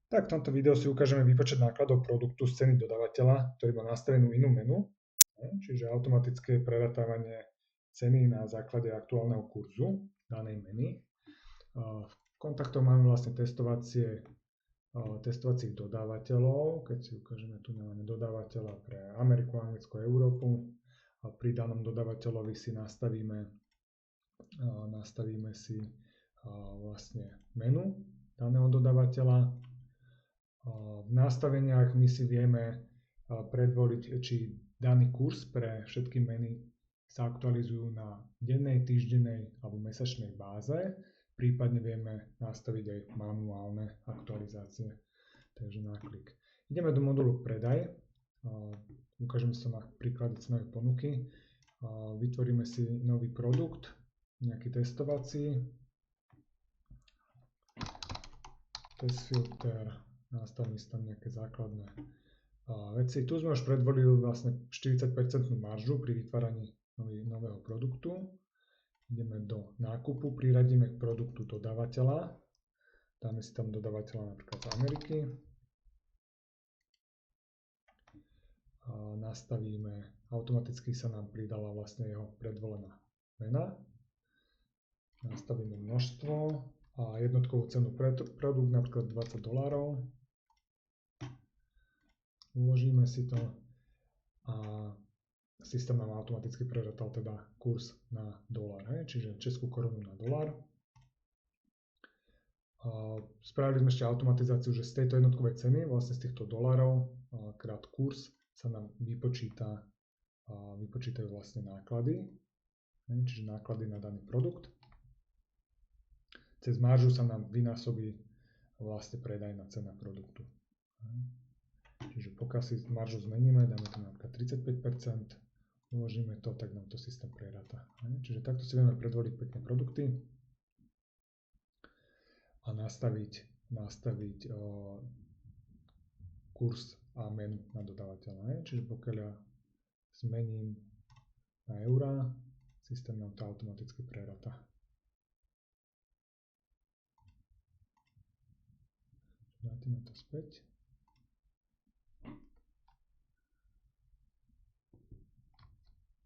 Tak v tomto videu si ukážeme výpočet nákladov produktu z ceny dodávateľa, ktorý má nastavenú inú menu, čiže automatické preratávanie ceny na základe aktuálneho kurzu danej meny. V kontaktoch máme vlastne testovacích dodávateľov, keď si ukážeme, tu máme dodávateľa pre Ameriku, Anglicko, Európu a pri danom dodávateľovi si nastavíme si vlastne menu daného dodávateľa. V nastaveniach my si vieme predvoliť, či daný kurz pre všetky meny sa aktualizujú na dennej, týždennej alebo mesačnej báze. Prípadne vieme nastaviť aj manuálne aktualizácie, takže na klik. Ideme do modulu predaj, ukážeme sa na príklade cenovej ponuky, vytvoríme si nový produkt, nejaký testovací, test filter, nastavíme si tam nejaké základné veci. Tu sme už predvolili vlastne 40% maržu pri vytváraní nového produktu. Ideme do nákupu, priradíme k produktu dodávateľa. Dáme si tam dodávateľa napríklad z Ameriky. Nastavíme, automaticky sa nám pridala vlastne jeho predvolená mena. Nastavíme množstvo a jednotkovú cenu pre produkt, napríklad $20. Uložíme si to a systém nám automaticky preratal teda kurz na dolár, čiže českú korunu na dolár. Spravili sme ešte automatizáciu, že z tejto jednotkovej ceny, vlastne z týchto dolárov krát kurz sa nám vypočítajú vlastne náklady, čiže náklady na daný produkt. Cez maržu sa nám vynásobí vlastne predajná cena produktu. Čiže pokiaľ si maržu zmeníme, dáme to napríklad 35%, uložíme to, tak nám to systém preráta. Čiže takto si vieme predvoliť pekne produkty a nastaviť kurz a menu na dodávateľa. Čiže pokiaľ ja zmením na eurá, systém nám to automaticky preráta. Vrátime to späť.